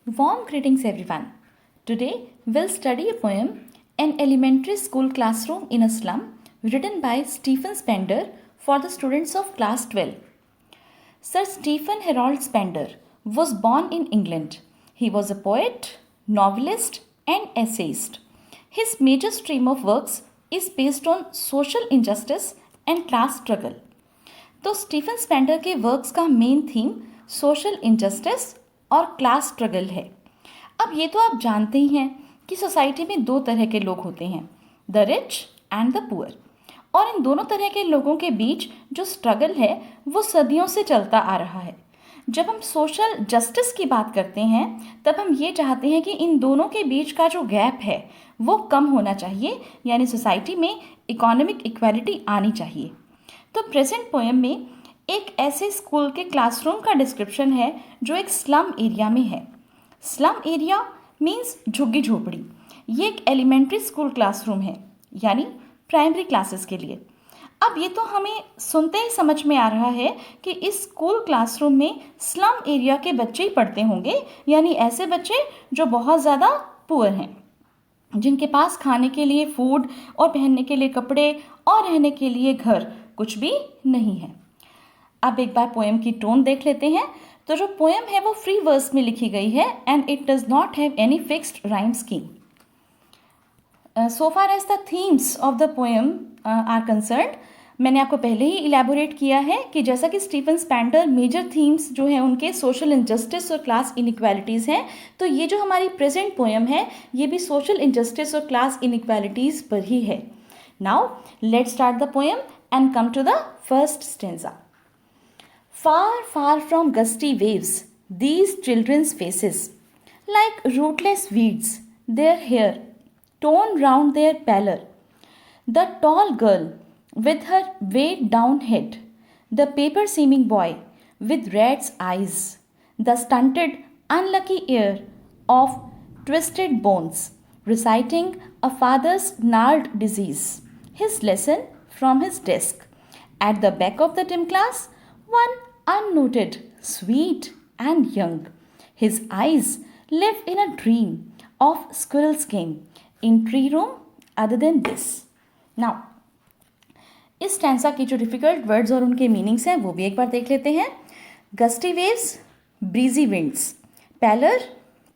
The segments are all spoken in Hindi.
Warm greetings everyone. Today we'll study a poem, An Elementary School Classroom in a Slum, written by Stephen Spender for the students of class 12. Sir Stephen Harold Spender was born in England. He was a poet, novelist and essayist. His major stream of works is based on social injustice and class struggle. तो स्टीफन स्पेंडर के वर्क्स का मेन थीम सोशल इंजस्टिस और क्लास स्ट्रगल है। अब ये तो आप जानते ही हैं कि सोसाइटी में दो तरह के लोग होते हैं, the rich and the poor, और इन दोनों तरह के लोगों के बीच जो स्ट्रगल है वो सदियों से चलता आ रहा है। जब हम सोशल जस्टिस की बात करते हैं तब हम ये चाहते हैं कि इन दोनों के बीच का जो गैप है वो कम होना चाहिए, यानी सोसाइटी में इकोनॉमिक इक्वालिटी आनी चाहिए। तो प्रेजेंट पोएम में एक ऐसे स्कूल के क्लासरूम का डिस्क्रिप्शन है जो एक स्लम एरिया में है। स्लम एरिया मीन्स झुग्गी झोपड़ी। ये एक एलिमेंट्री स्कूल क्लासरूम है, यानी प्राइमरी क्लासेस के लिए। अब ये तो हमें सुनते ही समझ में आ रहा है कि इस स्कूल क्लासरूम में स्लम एरिया के बच्चे ही पढ़ते होंगे, यानी ऐसे बच्चे जो बहुत ज़्यादा पुअर हैं, जिनके पास खाने के लिए फूड और पहनने के लिए कपड़े और रहने के लिए घर कुछ भी नहीं है। अब एक बार पोएम की टोन देख लेते हैं। तो जो पोएम है वो फ्री वर्स में लिखी गई है and it does not have any fixed rhyme scheme. So far as the themes of the poem are concerned, मैंने आपको पहले ही इलेबोरेट किया है कि जैसा कि स्टीफन स्पेंडर मेजर थीम्स जो हैं उनके सोशल इनजस्टिस और क्लास इनइक्वालिटीज़ हैं, तो ये जो हमारी प्रेजेंट पोएम है ये भी सोशल इनजस्टिस और क्लास इनइक्वालिटीज़ पर ही है। Now let's start the poem and come to the first stanza. Far, far from gusty waves, these children's faces, like rootless weeds, their hair torn round their pallor. The tall girl with her weighed down head, the paper-seeming boy with rat's eyes, the stunted, unlucky heir of twisted bones, reciting a father's gnarled disease, his lesson from his desk. At the back of the dim class, one unnoted, sweet and young. His eyes live in a dream of squirrel's game in tree room other than this. Now, इस स्टैंजा की जो डिफिकल्ट वर्ड्स और उनके मीनिंग्स हैं वो भी एक बार देख लेते हैं। Gusty waves, breezy winds, pallor,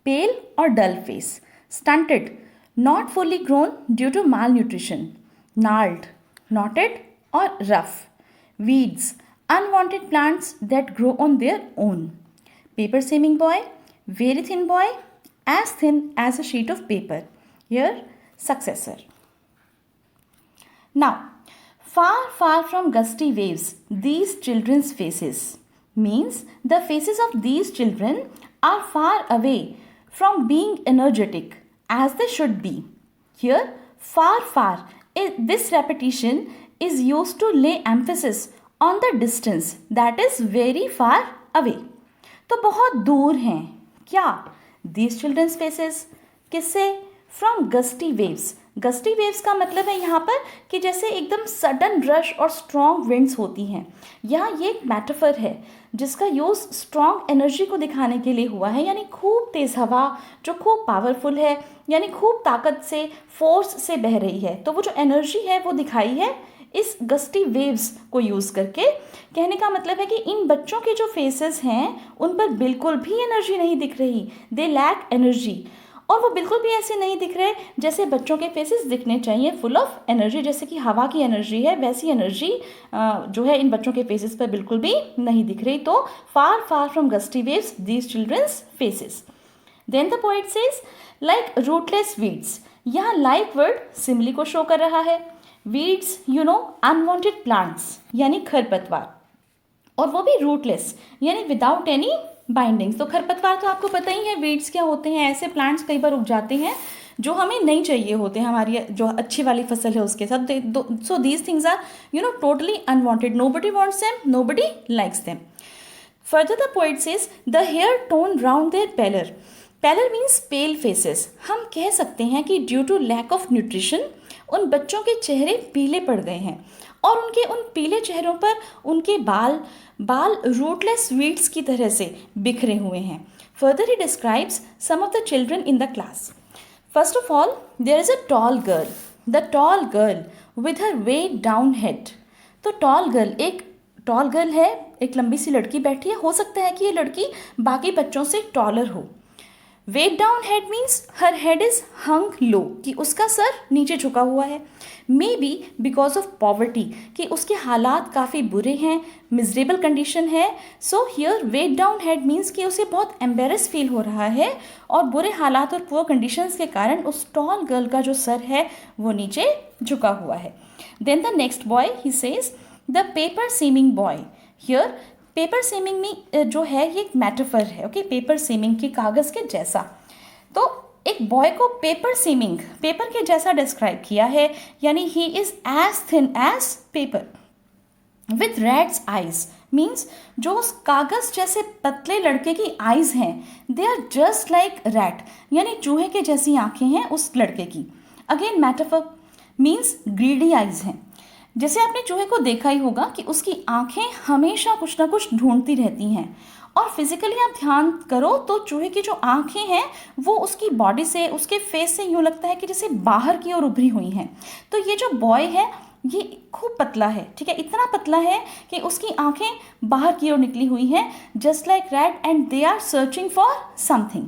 pale और dull face, stunted, not fully grown due to malnutrition, gnarled, knotted or rough, weeds, unwanted plants that grow on their own, paper seeming boy, very thin boy, as thin as a sheet of paper, here successor. Now, far, far from gusty waves, these children's faces means the faces of these children are far away from being energetic as they should be. Here, far, far, this repetition is used to lay emphasis on the distance that is very far away. तो बहुत दूर हैं क्या? These children's faces किससे? From gusty waves. Gusty waves का मतलब है यहाँ पर कि जैसे एकदम सडन रश और स्ट्रॉन्ग विंड्स होती हैं। यहाँ ये एक मेटाफर है जिसका यूज़ स्ट्रॉन्ग एनर्जी को दिखाने के लिए हुआ है, यानी खूब तेज़ हवा जो खूब पावरफुल है, यानी खूब ताकत से, फोर्स से बह रही है। तो वो जो एनर्जी है वो दिखाई है इस गस्टी वेव्स को यूज़ करके। कहने का मतलब है कि इन बच्चों के जो फेसेस हैं उन पर बिल्कुल भी एनर्जी नहीं दिख रही, दे लैक एनर्जी, और वो बिल्कुल भी ऐसे नहीं दिख रहे जैसे बच्चों के फेसेस दिखने चाहिए, फुल ऑफ एनर्जी। जैसे कि हवा की एनर्जी है वैसी एनर्जी जो है इन बच्चों के फेसेस पर बिल्कुल भी नहीं दिख रही। तो far far from gusty waves these children's faces. Then the poet says like rootless weeds, यहाँ लाइक वर्ड सिमिली को शो कर रहा है। Weeds you know unwanted plants यानी खरपतवार, और वो भी रूटलेस यानी विदाउट एनी बाइंडिंग्स। तो खरपतवार तो आपको पता ही है वीड्स क्या होते हैं। ऐसे प्लांट्स कई बार उग जाते हैं जो हमें नहीं चाहिए होते हैं, हमारी जो अच्छी वाली फसल है उसके साथ। So these things are totally unwanted, nobody wants them, nobody likes them. Further the poet says the hair torn round their pallor. Pallor means pale faces. हम कह सकते हैं कि due to lack of nutrition उन बच्चों के चेहरे पीले पड़ गए हैं और उनके उन पीले चेहरों पर उनके बाल रूटलेस वीड्स की तरह से बिखरे हुए हैं। Further, he describes some of the children in the class. First of all, there is a tall girl. The tall girl with her weighed down head. तो tall girl, एक tall girl है, एक लंबी सी लड़की बैठी है. हो सकता है कि ये लड़की बाकी बच्चों से taller हो. Weighed down head means her head is hung low, कि उसका सर नीचे झुका हुआ है. May be because of poverty, कि उसके हालात काफ़ी बुरे हैं, मिजरेबल कंडीशन है. So here weighed down head means कि उसे बहुत एम्बेरस फील हो रहा है और बुरे हालात और पुअर कंडीशंस के कारण उस टॉल गर्ल का जो सर है वो नीचे झुका हुआ है. Then the next boy, he says the paper seeming boy. Here paper seeming में जो है ये एक मेटाफर है. ओके, पेपर सीमिंग के कागज़ के जैसा. तो एक बॉय को पेपर सीमिंग, पेपर के जैसा डिस्क्राइब किया है, यानी he is as thin as paper with rats eyes. Means जो उस कागज़ जैसे पतले लड़के की आइज़ हैं, they are just like rat, यानी चूहे के जैसी आँखें हैं उस लड़के की. Again metaphor means greedy eyes हैं. जैसे आपने चूहे को देखा ही होगा कि उसकी आंखें हमेशा कुछ ना कुछ ढूंढती रहती हैं, और फिजिकली आप ध्यान करो तो चूहे की जो आंखें हैं वो उसकी बॉडी से, उसके फेस से यूँ लगता है कि जैसे बाहर की ओर उभरी हुई हैं. तो ये जो बॉय है ये खूब पतला है, ठीक है, इतना पतला है कि उसकी आंखें बाहर की ओर निकली हुई हैं, just like rat, and they are searching for something.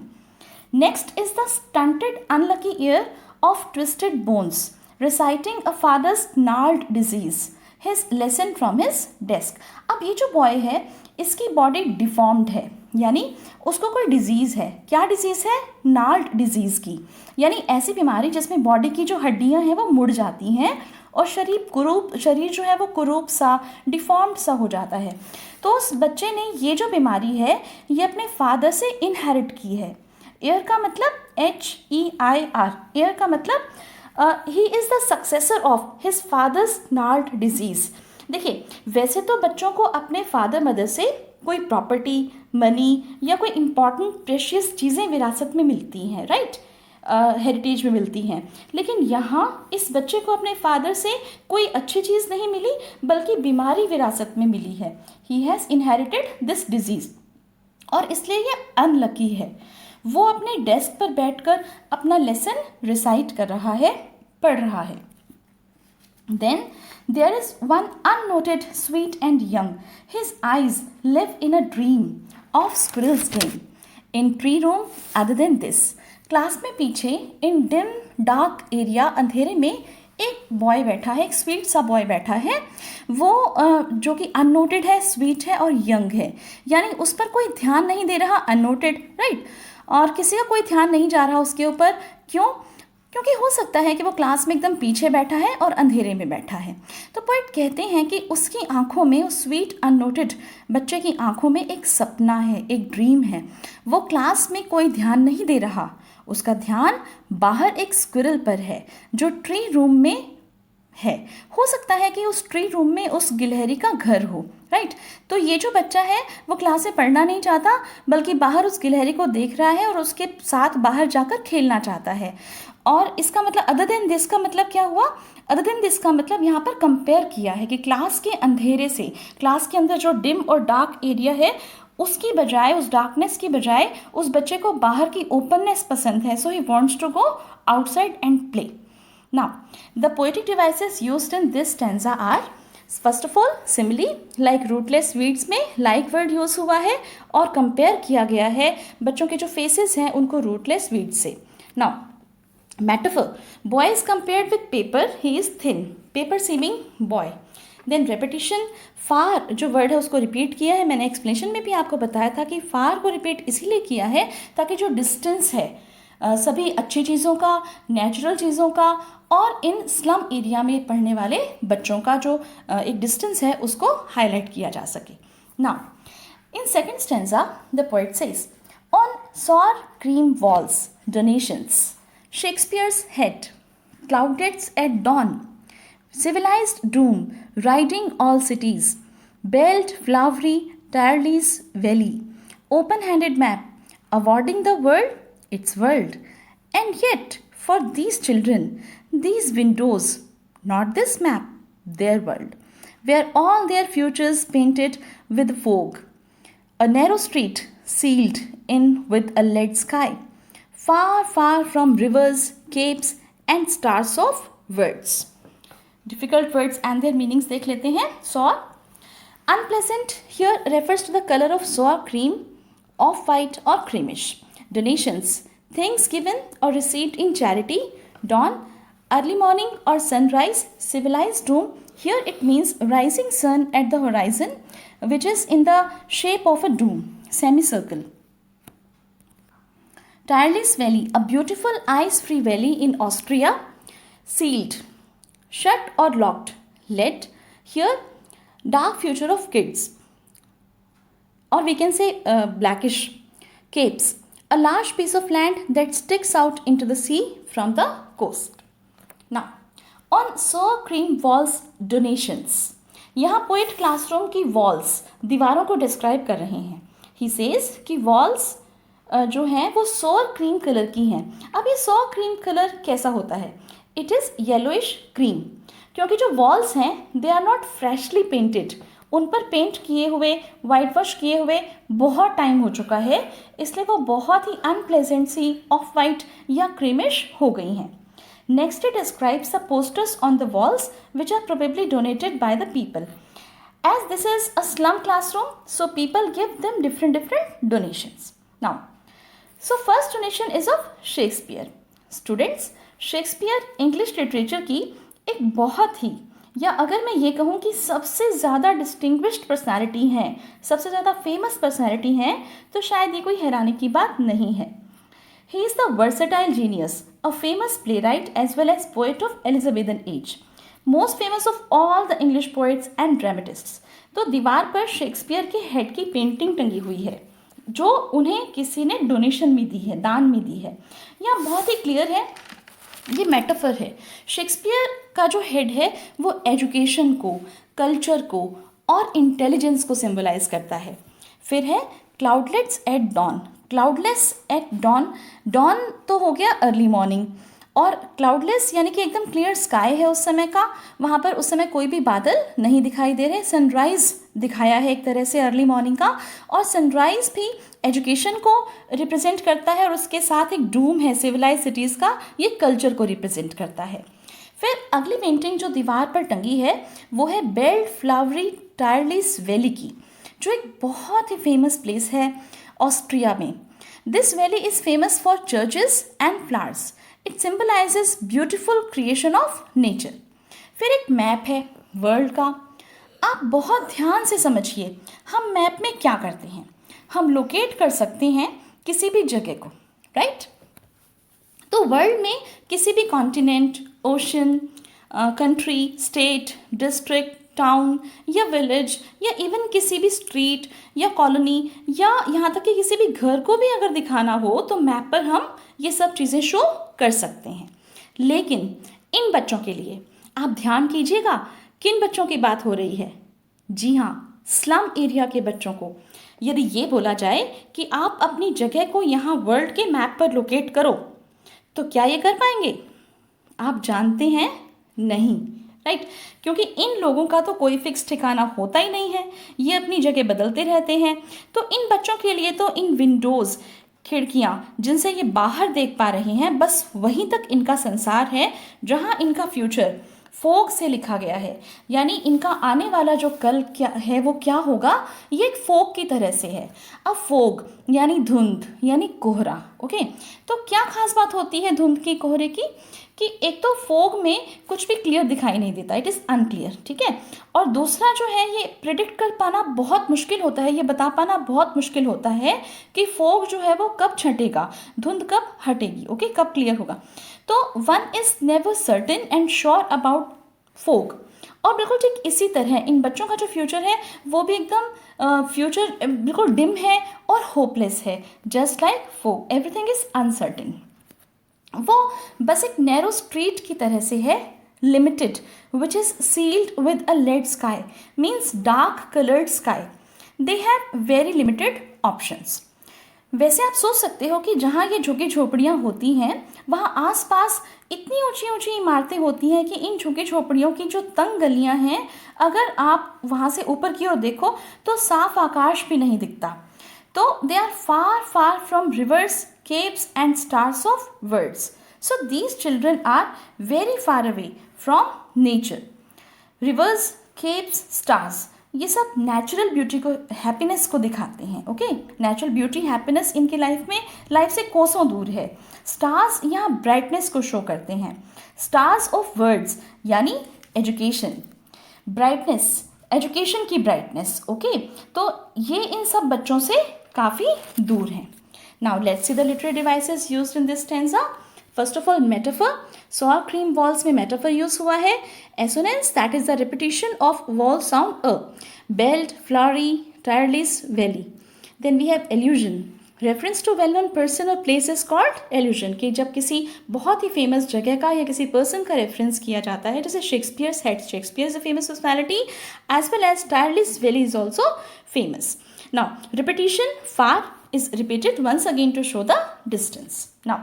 Next is the stunted unlucky heir of twisted bones reciting a father's gnarled disease, his lesson from his desk. अब ये जो बॉय है इसकी बॉडी डिफॉर्म्ड है, यानी उसको कोई डिजीज़ है. क्या डिजीज़ है? नाल्ड डिजीज़ की, यानी ऐसी बीमारी जिसमें बॉडी की जो हड्डियां हैं वो मुड़ जाती हैं और शरीर जो है वो कुरूप सा, डिफॉर्म्ड सा हो जाता है. तो उस बच्चे ने ये जो बीमारी है ये अपने फादर से इनहेरिट की है. एयर का मतलब HEIR, एयर का मतलब ही is the successor of his father's नाल्ड डिजीज़. देखिए, वैसे तो बच्चों को अपने फादर मदर से कोई प्रॉपर्टी, मनी या कोई इम्पॉर्टेंट प्रेशियस चीज़ें विरासत में मिलती हैं, राइट, हेरिटेज में मिलती हैं. लेकिन यहाँ इस बच्चे को अपने फादर से कोई अच्छी चीज़ नहीं मिली बल्कि बीमारी विरासत में मिली है. He has inherited this disease, और इसलिए ये अनलकी है. वो अपने डेस्क पर बैठकर अपना लेसन रिसाइट कर रहा है, पढ़ रहा है. Then there is one unnoted sweet and young. His eyes live in a dream of squirrels game in tree room. Other than this, class में पीछे इन डिम डार्क एरिया, अंधेरे में एक बॉय बैठा है, एक स्वीट सा बॉय बैठा है. वो जो कि अननोटेड है, स्वीट है और यंग है, यानी उस पर कोई ध्यान नहीं दे रहा. अननोटेड, राइट, और किसी का कोई ध्यान नहीं जा रहा उसके ऊपर. क्यों? क्योंकि हो सकता है कि वो क्लास में एकदम पीछे बैठा है और अंधेरे में बैठा है. तो पोएट कहते हैं कि उसकी आंखों में, उस स्वीट अननोटेड बच्चे की आंखों में एक सपना है, एक ड्रीम है. वो क्लास में कोई ध्यान नहीं दे रहा, उसका ध्यान बाहर एक स्क्विरल पर है जो ट्री रूम में है. हो सकता है कि उस ट्री रूम में उस गिलहरी का घर हो, राइट. तो ये जो बच्चा है वो क्लास में पढ़ना नहीं चाहता बल्कि बाहर उस गिलहरी को देख रहा है और उसके साथ बाहर जाकर खेलना चाहता है. और इसका मतलब अदर देन दिस का मतलब क्या हुआ? अदर देन दिस का मतलब यहाँ पर कंपेयर किया है कि क्लास के अंधेरे से, क्लास के अंदर जो डिम और डार्क एरिया है उसकी बजाय, उस डार्कनेस की बजाय उस बच्चे को बाहर की ओपननेस पसंद है. So he wants to go outside and play. Now, the poetic devices used in this stanza are, first of all, simile, like rootless weeds में like word use हुआ है और compare किया गया है बच्चों के जो faces हैं उनको rootless weeds से. Now, metaphor, boy is compared with paper, he is thin, paper seeming boy. Then repetition, far जो word है उसको repeat किया है. मैंने explanation में भी आपको बताया था कि far को repeat इसीलिए किया है ताकि जो distance है सभी अच्छी चीज़ों का, नेचुरल चीज़ों का और इन स्लम एरिया में पढ़ने वाले बच्चों का जो एक डिस्टेंस है उसको हाईलाइट किया जा सके. Now in second stanza the poet says, on sour cream walls donations, Shakespeare's head, cloudlets at dawn, civilized doom, riding all cities, belt flowery Tarle's valley, open-handed map, awarding the world its world. And yet, for these children, these windows, not this map, their world, where all their futures painted with fog. A narrow street sealed in with a lead sky, far, far from rivers, capes and stars of words. Difficult words and their meanings देख लेते हैं. Sour. Unpleasant here refers to the color of sour cream, off-white or creamish. Donations, things given or received in charity. Dawn, early morning or sunrise. Civilized doom, here it means rising sun at the horizon, which is in the shape of a dome, semicircle. Tireless Valley, a beautiful ice-free valley in Austria. Sealed, shut or locked. Lead, here dark future of kids, or we can say blackish. Capes, a large piece of land that sticks out into the sea from the coast. Now, on sour cream walls donations, यहाँ पोएट क्लासरूम की वॉल्स, दीवारों को डिस्क्राइब कर रहे हैं. ही सेज कि वॉल्स जो हैं वो सोर क्रीम कलर की हैं. अब ये सोर क्रीम कलर कैसा होता है? इट इज़ येलोइश क्रीम, क्योंकि जो वॉल्स हैं they are not freshly painted, उन पर पेंट किए हुए, वाइट वॉश किए हुए बहुत टाइम हो चुका है, इसलिए वो बहुत ही अनप्लेजेंट सी ऑफ वाइट या क्रीमिश हो गई हैं. Next it describes the posters on the walls which are probably donated by the people. As this is a slum classroom, so people give them different donations. Now, so first donation is of Shakespeare. Students, Shakespeare English literature की एक बहुत ही, या अगर मैं ये कहूँ कि सबसे ज़्यादा डिस्टिंग्विश्ड पर्सनालिटी हैं, सबसे ज़्यादा फेमस पर्सनालिटी हैं, तो शायद ये कोई हैरानी की बात नहीं है. He is the versatile genius, a famous playwright as well as poet of Elizabethan age. Most famous of all the English poets and dramatists. तो दीवार पर शेक्सपियर के हेड की पेंटिंग टंगी हुई है जो उन्हें किसी ने डोनेशन में दी है, दान में दी है. यहाँ बहुत ही क्लियर है, ये मेटाफर है. शेक्सपियर का जो हेड है वो एजुकेशन को, कल्चर को और इंटेलिजेंस को सिंबलाइज करता है. फिर है cloudlets at dawn. Cloudless at dawn, dawn तो हो गया अर्ली मॉर्निंग, और क्लाउडलेस यानी कि एकदम क्लियर स्काई है उस समय का. वहाँ पर उस समय कोई भी बादल नहीं दिखाई दे रहे. सनराइज़ दिखाया है एक तरह से अर्ली मॉर्निंग का, और सनराइज़ भी एजुकेशन को रिप्रेजेंट करता है, और उसके साथ एक डूम है सिविलाइज सिटीज़ का, ये कल्चर को रिप्रेजेंट करता है. फिर अगली पेंटिंग जो दीवार पर टंगी है वो है बेल्ड फ्लावरी टायरलेस वैली की, जो एक बहुत ही फेमस प्लेस है ऑस्ट्रिया में. This valley is famous for churches and flowers. It symbolizes beautiful creation of nature. फिर एक मैप है वर्ल्ड का. आप बहुत ध्यान से समझिए, हम मैप में क्या करते हैं? हम लोकेट कर सकते हैं किसी भी जगह को, राइट? तो वर्ल्ड में किसी भी continent, ocean, country, state, district, town या विलेज, या इवन किसी भी स्ट्रीट या कॉलोनी, या यहाँ तक कि किसी भी घर को भी अगर दिखाना हो तो मैप पर हम ये सब चीज़ें शो कर सकते हैं. लेकिन इन बच्चों के लिए आप ध्यान कीजिएगा, किन बच्चों की बात हो रही है? जी हाँ, स्लम एरिया के बच्चों को. यदि ये बोला जाए कि आप अपनी जगह को यहाँ वर्ल्ड के मैप पर लोकेट करो, तो क्या ये कर पाएंगे? आप जानते हैं नहीं, राइट? क्योंकि इन लोगों का तो कोई फिक्स ठिकाना होता ही नहीं है, ये अपनी जगह बदलते रहते हैं. तो इन बच्चों के लिए तो इन विंडोज़, खिड़कियाँ जिनसे ये बाहर देख पा रहे हैं, बस वहीं तक इनका संसार है जहाँ इनका फ्यूचर फोग से लिखा गया है. यानी इनका आने वाला जो कल क्या है वो क्या होगा, ये एक फोग की तरह से है. अब फोग यानी धुंध, यानी कोहरा. ओके, तो क्या खास बात होती है धुंध की, कोहरे की? कि एक तो फोग में कुछ भी क्लियर दिखाई नहीं देता, इट इज़ अनक्लियर, ठीक है. और दूसरा जो है, ये प्रिडिक्ट कर पाना बहुत मुश्किल होता है, ये बता पाना बहुत मुश्किल होता है कि फोग जो है वो कब छटेगा, धुंध कब हटेगी, ओके, कब क्लियर होगा. तो one is never certain and sure about fog. और बिल्कुल ठीक इसी तरह इन बच्चों का जो फ्यूचर है वो भी एकदम फ्यूचर बिल्कुल डिम है और होपलेस है. Just like fog, everything is uncertain. वो बस एक नैरो स्ट्रीट की तरह से है, limited, which is sealed with a lead sky, means dark coloured sky. They have very limited options. वैसे आप सोच सकते हो कि जहाँ ये झुग्गी झोपड़ियाँ होती हैं वहाँ आसपास इतनी ऊंची ऊंची इमारतें होती हैं कि इन झुग्गी झोपड़ियों की जो तंग गलियाँ हैं, अगर आप वहाँ से ऊपर की ओर देखो तो साफ आकाश भी नहीं दिखता. तो they are far far from rivers, caves and stars of worlds. So these children are very far away from nature. Rivers, caves, stars, ये सब नेचुरल ब्यूटी को, हैप्पीनेस को दिखाते हैं. ओके, नेचुरल ब्यूटी, हैप्पीनेस इनकी लाइफ में, लाइफ से कोसों दूर है. स्टार्स यहाँ ब्राइटनेस को शो करते हैं. स्टार्स ऑफ वर्ड्स यानी एजुकेशन, ब्राइटनेस, एजुकेशन की ब्राइटनेस. ओके, तो ये इन सब बच्चों से काफ़ी दूर हैं. Now let's see the literary devices used in this stanza. First of all, metaphor. Sour cream walls में metaphor use हुआ है. Assonance, that is the repetition of vowel sound a. Belt, flowery, tireless, valley. Then we have allusion. Reference to well-known person or place is called allusion. कि जब किसी बहुत ही famous जगह का या किसी person का reference किया जाता है, जैसे Shakespeare's head. Shakespeare is a famous personality, as well as tireless valley is also famous. Now, repetition, far is repeated once again to show the distance. Now,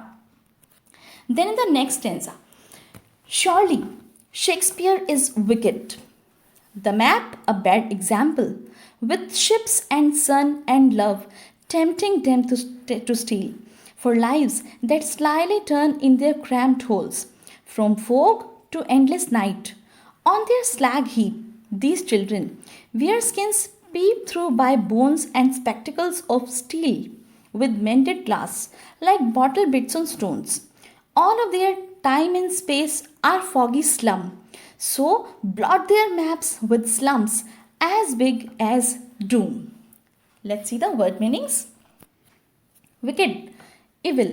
then in the next stanza, surely Shakespeare is wicked. The map a bad example, with ships and sun and love tempting them to steal, for lives that slyly turn in their cramped holes, from fog to endless night. On their slag heap, these children wear skins peep through by bones and spectacles of steel with mended glass like bottle bits on stones. All of their time and space are foggy slum, so blot their maps with slums as big as doom. Let's see the word meanings. Wicked, evil.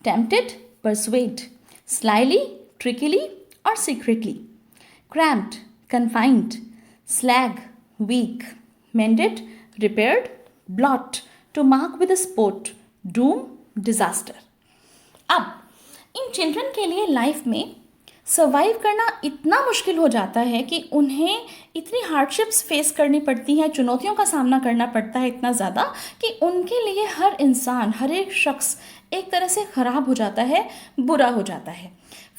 Tempted, persuade. Slyly, trickily or secretly. Cramped, confined. Slag, weak. Mended, repaired. Blot, to mark with a spot. Doom, disaster. अब इन चिल्ड्रन के लिए लाइफ में सर्वाइव करना इतना मुश्किल हो जाता है कि उन्हें इतनी हार्डशिप्स फेस करनी पड़ती हैं, चुनौतियों का सामना करना पड़ता है इतना ज़्यादा कि उनके लिए हर इंसान, हर एक शख्स एक तरह से ख़राब हो जाता है, बुरा हो जाता है.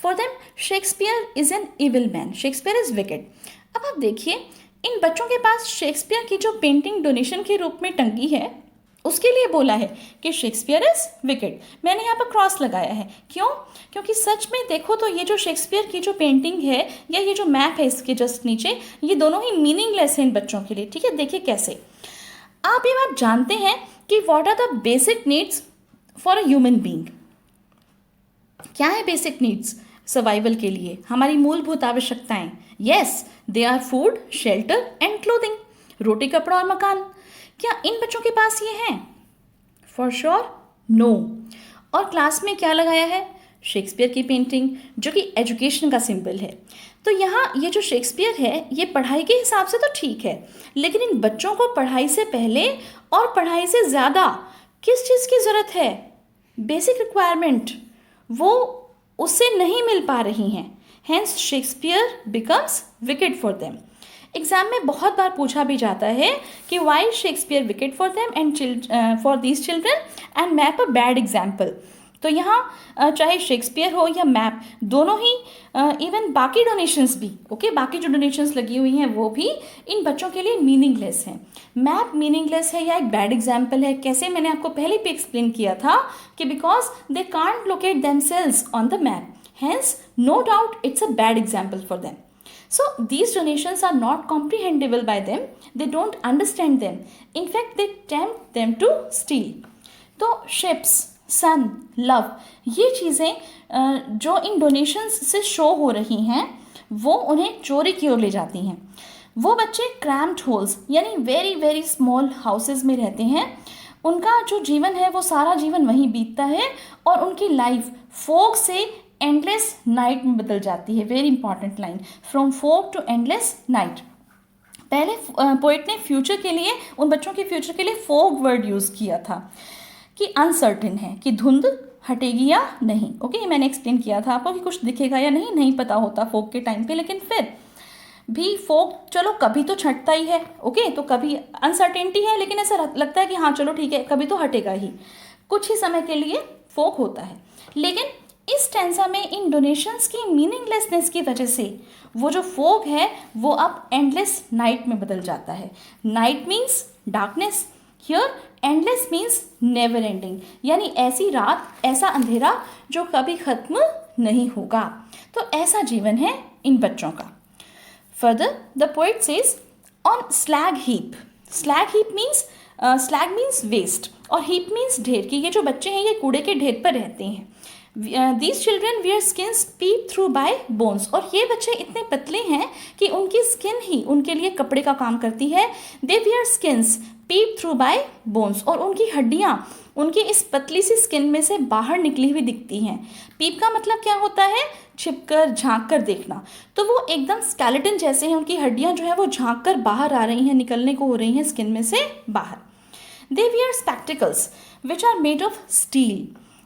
For them Shakespeare is an evil man, Shakespeare is wicked. अब आप देखिए, इन बच्चों के पास शेक्सपियर की जो पेंटिंग डोनेशन के रूप में टंगी है, उसके लिए बोला है कि शेक्सपियर इज़ विकेड. मैंने यहाँ पर क्रॉस लगाया है. क्यों? क्योंकि सच में देखो तो ये जो शेक्सपियर की जो पेंटिंग है या ये जो मैप है इसके जस्ट नीचे, ये दोनों ही मीनिंगलेस हैं इन बच्चों के लिए. ठीक है, देखिए कैसे. आप ये बात जानते हैं कि what are the basic needs for a human being. क्या है बेसिक नीड्स सर्वाइवल के लिए? हमारी मूलभूत आवश्यकताएं. Yes, they are food, shelter and clothing. रोटी, कपड़ा और मकान. क्या इन बच्चों के पास ये हैं? For sure no. और क्लास में क्या लगाया है? शेक्सपियर की पेंटिंग, जो कि एजुकेशन का सिंबल है. तो यहाँ ये जो शेक्सपियर है ये पढ़ाई के हिसाब से तो ठीक है, लेकिन इन बच्चों को पढ़ाई से पहले और पढ़ाई से ज़्यादा किस चीज़ की ज़रूरत है? बेसिक रिक्वायरमेंट वो उससे नहीं मिल पा रही हैं. Hence Shakespeare becomes wicked for them. Exam में बहुत बार पूछा भी जाता है कि why Shakespeare wicked for them and for these children and map a bad example. तो यहाँ चाहे शेक्सपियर हो या मैप, दोनों ही इवन बाकी डोनेशंस भी, ओके, बाकी जो डोनेशंस लगी हुई हैं वो भी इन बच्चों के लिए मीनिंगलेस हैं. मैप मीनिंगलेस है या एक बैड एग्जाम्पल है. कैसे? मैंने आपको पहले भी एक्सप्लेन किया था कि because they can't locate themselves on the map, hence no doubt it's a bad example for them. So these donations are not comprehensible by them. They don't understand them. In fact, they tempt them to steal. तो ships, sun, love, ये चीज़ें जो इन donations से शो हो रही हैं वो उन्हें चोरी की ओर ले जाती हैं. वो बच्चे cramped holes यानी very very small houses में रहते हैं. उनका जो जीवन है वो सारा जीवन वहीं बीतता है और उनकी लाइफ फोग से एंडलेस नाइट में बदल जाती है. Very important line, from fog to endless night. पहले पोइट ने फ्यूचर के लिए, उन बच्चों के फ्यूचर के लिए फोग वर्ड यूज़ किया था कि अनसर्टेन है, कि धुंध हटेगी या नहीं. ओके, मैंने एक्सप्लेन किया था आपको कि कुछ दिखेगा या नहीं पता होता फोग के टाइम पे, लेकिन फिर भी फोग चलो कभी तो छटता ही है. ओके, तो कभी अनसर्टेनिटी है लेकिन ऐसा लगता है कि हाँ चलो ठीक है, कभी तो हटेगा ही. कुछ ही समय के लिए फोग होता है. लेकिन इस स्टैंजा में इन डोनेशंस की मीनिंगलेसनेस की वजह से वो जो फोग है वो अब एंडलेस नाइट में बदल जाता है. Night means darkness. Here endless means never ending, यानी ऐसी रात, ऐसा अंधेरा जो कभी ख़त्म नहीं होगा। तो ऐसा जीवन है इन बच्चों का। Further the poet says on slag heap. Slag heap means slag means waste और हीप मीन्स ढेर, कि ये जो बच्चे हैं ये कूड़े के ढेर पर रहते हैं। These children wear skins peep through by bones, और ये बच्चे इतने पतले हैं कि उनकी स्किन ही उनके लिए कपड़े का काम करती है। They wear skins peep through by bones, और उनकी हड्डियाँ उनकी इस पतली सी स्किन में से बाहर निकली हुई दिखती हैं। पीप का मतलब क्या होता है? छिपकर, झांक कर देखना। तो वो एकदम स्केलेटन जैसे हैं, उनकी हड्डियाँ जो है वो झांक कर बाहर आ रही हैं, निकलने को हो रही हैं स्किन में से बाहर। They wear spectacles which are made of steel.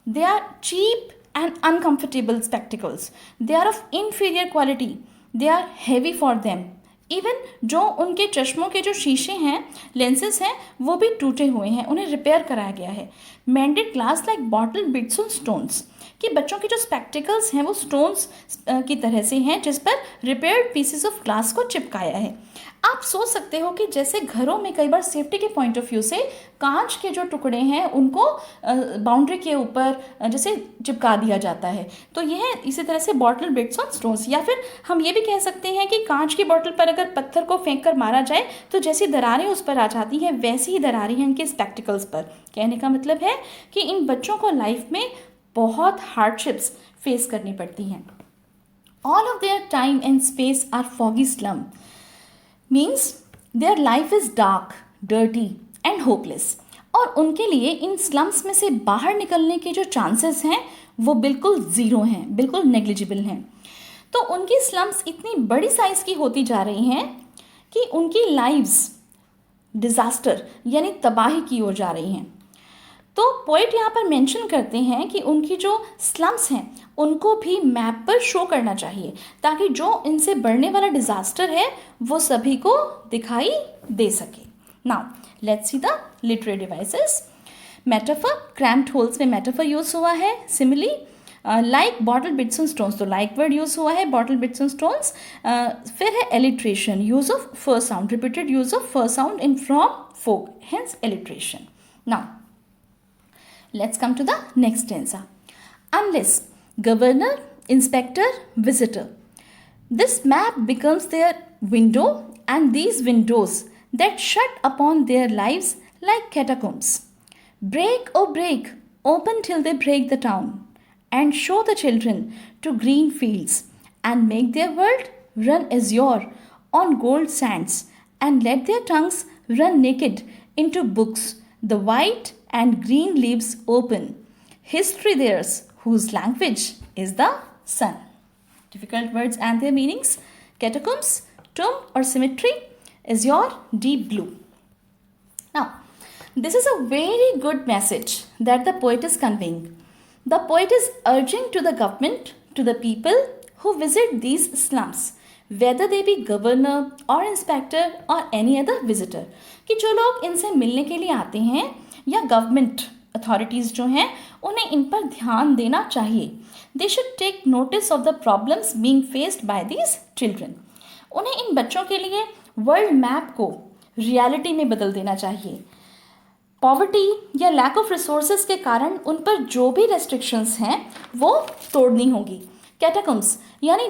They are cheap and uncomfortable spectacles. They are of inferior quality. They are heavy for them. Even जो उनके चश्मों के जो शीशे हैं, लेंसेज हैं, वो भी टूटे हुए हैं, उन्हें रिपेयर कराया गया है। Mended glass like bottle bits on stones, कि बच्चों के जो स्पेक्टिकल्स हैं वो स्टोन्स की तरह से हैं जिस पर रिपेयर्ड पीसेस ऑफ ग्लास को चिपकाया है। आप सोच सकते हो कि जैसे घरों में कई बार सेफ्टी के पॉइंट ऑफ व्यू से कांच के जो टुकड़े हैं उनको बाउंड्री के ऊपर जैसे चिपका दिया जाता है, तो यह इसी तरह से बॉटल बिट्स ऑन स्टोन्स। या फिर हम ये भी कह सकते हैं कि कांच की बॉटल पर अगर पत्थर को फेंक कर मारा जाए तो जैसी दरारें उस पर आ जाती हैं, वैसी ही दरारें हैं इनके स्पेक्टिकल्स पर। कहने का मतलब है कि इन बच्चों को लाइफ में बहुत हार्डशिप्स फेस करनी पड़ती हैं। All of their time and space are foggy slum, means their life is dark, dirty and hopeless. और उनके लिए इन स्लम्स में से बाहर निकलने के जो चांसेस हैं वो बिल्कुल ज़ीरो हैं, बिल्कुल नेग्लिजिबल हैं। तो उनकी स्लम्स इतनी बड़ी साइज़ की होती जा रही हैं कि उनकी लाइव्स डिज़ास्टर यानी तबाही की ओर जा रही हैं। तो पोएट यहाँ पर मेंशन करते हैं कि उनकी जो स्लम्स हैं उनको भी मैप पर शो करना चाहिए ताकि जो इनसे बढ़ने वाला डिज़ास्टर है वो सभी को दिखाई दे सके। Now let's see the literary devices. Metaphor, cramped holes में मेटाफर यूज़ हुआ है। Simile, like bottle bits on stones, तो लाइक वर्ड यूज़ हुआ है, बॉटल बिट्स ऑन स्टोन्स। फिर है alliteration, use of first sound, repeated use of first sound in from fog, hence alliteration. Now let's come to the next stanza. Unless governor, inspector, visitor, this map becomes their window, and these windows that shut upon their lives like catacombs. Break, oh break, open till they break the town, and show the children to green fields, and make their world run azure on gold sands, and let their tongues run naked into books, the white and green leaves open. History theirs, whose language is the sun. Difficult words and their meanings. Catacombs, tomb or cemetery, azure, deep blue. Now, this is a very good message that the poet is conveying. The poet is urging to the government, to the people who visit these slums, whether they be governor or inspector or any other visitor, कि जो लोग इनसे मिलने के लिए आते हैं या गवर्नमेंट अथॉरिटीज़ जो हैं उन्हें इन पर ध्यान देना चाहिए। They should take notice of the problems being faced by these children. उन्हें इन बच्चों के लिए वर्ल्ड मैप को रियलिटी में बदल देना चाहिए। पॉवर्टी या लैक ऑफ रिसोर्सेज के कारण उन पर जो भी रेस्ट्रिक्शंस हैं वो तोड़नी होगी। कैटाकम्स यानी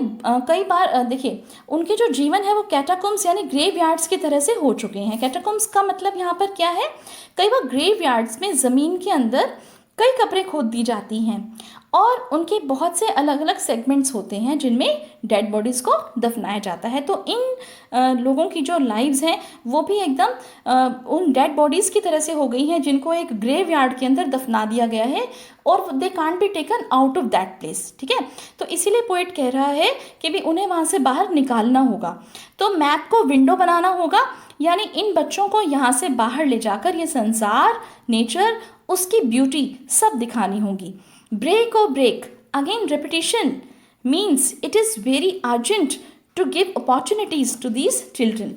कई बार देखिए उनके जो जीवन है वो कैटाकम्स यानी ग्रेव यार्ड्स की तरह से हो चुके हैं। कैटाकम्स का मतलब यहाँ पर क्या है? कई बार ग्रेव यार्ड्स में ज़मीन के अंदर कई कब्रें खोद दी जाती हैं और उनके बहुत से अलग अलग सेगमेंट्स होते हैं जिनमें डेड बॉडीज़ को दफनाया जाता है। तो इन लोगों की जो लाइव्स हैं वो भी एकदम उन डेड बॉडीज़ की तरह से हो गई हैं जिनको एक ग्रेव यार्ड के अंदर दफना दिया गया है और they can't be taken out of that place. ठीक है, तो इसीलिए पोएट कह रहा है कि भी उन्हें वहाँ से बाहर निकालना होगा। तो मैप को विंडो बनाना होगा, यानी इन बच्चों को यहाँ से बाहर ले जाकर ये संसार, नेचर, उसकी ब्यूटी सब दिखानी होगी। ब्रेक और break, again repetition, means it is very urgent to give opportunities to these children.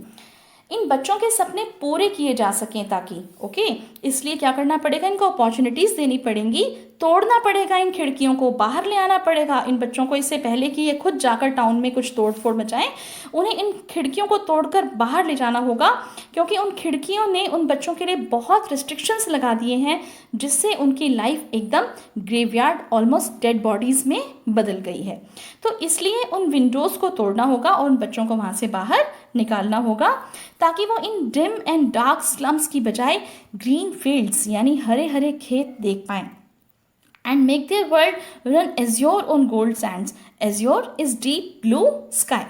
इन बच्चों के सपने पूरे किए जा सकें ताकि इसलिए क्या करना पड़ेगा, इनको अपॉर्चुनिटीज़ देनी पड़ेंगी तोड़ना पड़ेगा इन खिड़कियों को, बाहर ले आना पड़ेगा इन बच्चों को, इससे पहले कि ये खुद जाकर टाउन में कुछ तोड़ फोड़ मचाएं। उन्हें इन खिड़कियों को तोड़कर बाहर ले जाना होगा, क्योंकि उन खिड़कियों ने उन बच्चों के लिए बहुत रिस्ट्रिक्शंस लगा दिए हैं, जिससे उनकी लाइफ एकदम ग्रेवयार्ड, ऑलमोस्ट डेड बॉडीज़ में बदल गई है। तो इसलिए उन विंडोज़ को तोड़ना होगा और उन बच्चों को वहाँ से बाहर निकालना होगा, ताकि वो इन डिम एंड डार्क स्लम्स की बजाय ग्रीन फील्ड्स यानी हरे हरे खेत देख पाएं। And make their world run azure on gold sands. Azure is deep blue sky.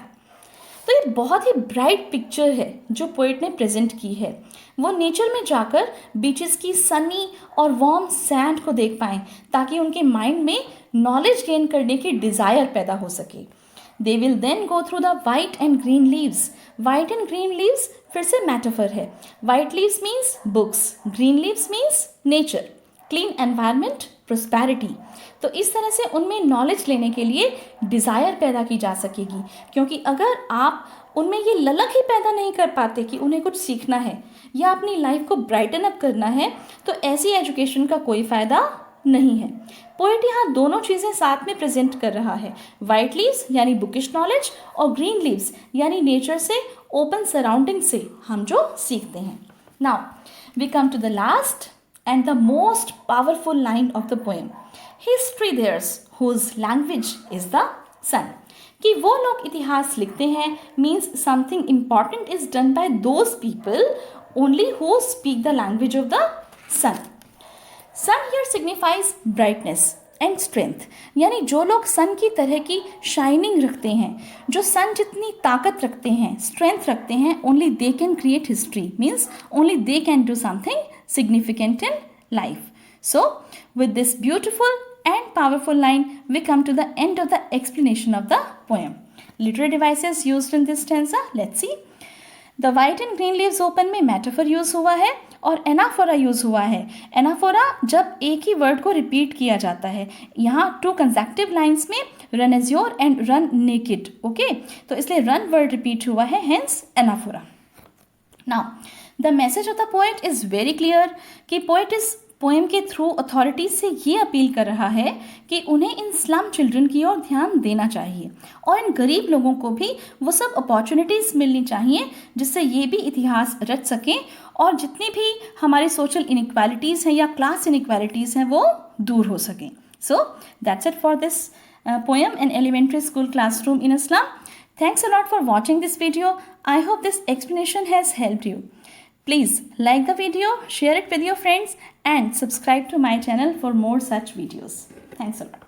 तो ये बहुत ही ब्राइट पिक्चर है जो पोइट ने प्रेजेंट की है। वो नेचर में जाकर बीचेस की सनी और वार्म सैंड को देख पाएं, ताकि उनके माइंड में नॉलेज गेन करने की डिज़ायर पैदा हो सके। They will then go through the white and green leaves. White and green leaves फिर से मेटाफर है। White leaves means books, green leaves means nature, clean environment, prosperity. तो इस तरह से उनमें नॉलेज लेने के लिए डिज़ायर पैदा की जा सकेगी, क्योंकि अगर आप उनमें ये ललक ही पैदा नहीं कर पाते कि उन्हें कुछ सीखना है या अपनी लाइफ को ब्राइटन अप करना है, तो ऐसी एजुकेशन का कोई फ़ायदा नहीं है। पोएट यहाँ दोनों चीज़ें साथ में प्रेजेंट कर रहा है, वाइट लीव्स यानी बुकिश नॉलेज और ग्रीन लीव्स यानी नेचर से, ओपन सराउंडिंग से हम जो सीखते हैं। Now we come to the last and the most powerful line of the poem. History theirs whose language is the sun. कि वो लोग इतिहास लिखते हैं means something important is done by those people only who speak the language of the sun. Sun here signifies brightness and strength, यानी जो लोग सन की तरह की शाइनिंग रखते हैं, जो सन जितनी ताकत रखते हैं, स्ट्रेंथ रखते हैं, only they can create history, means only they can do something significant in life. So, with this beautiful and powerful line, we come to the end of the explanation of the poem. Literary devices used in this stanza, let's see. The white and green leaves open में metaphor यूज हुआ है और एनाफोरा यूज हुआ है। एनाफोरा जब एक ही वर्ड को रिपीट किया जाता है, यहाँ 2 कंसेक्टिव लाइन्स में run azure and run naked, okay, तो इसलिए रन वर्ड रिपीट हुआ है, hence anaphora. Now the message of the poet is very clear कि पोएट इस पोएम के थ्रू अथॉरिटीज से ये अपील कर रहा है कि उन्हें इन स्लम चिल्ड्रन की ओर ध्यान देना चाहिए और इन गरीब लोगों को भी वो सब अपॉर्चुनिटीज़ मिलनी चाहिए जिससे ये भी इतिहास रच सकें और जितनी भी हमारी सोशल इनइक्वालिटीज़ हैं या क्लास इनइक्वालिटीज़ हैं वो दूर हो सकें। So that's it for this poem in elementary school classroom in slum. Thanks a lot for watching this video. I hope this explanation has helped you. Please like the video, share it with your friends and subscribe to my channel for more such videos. Thanks a lot.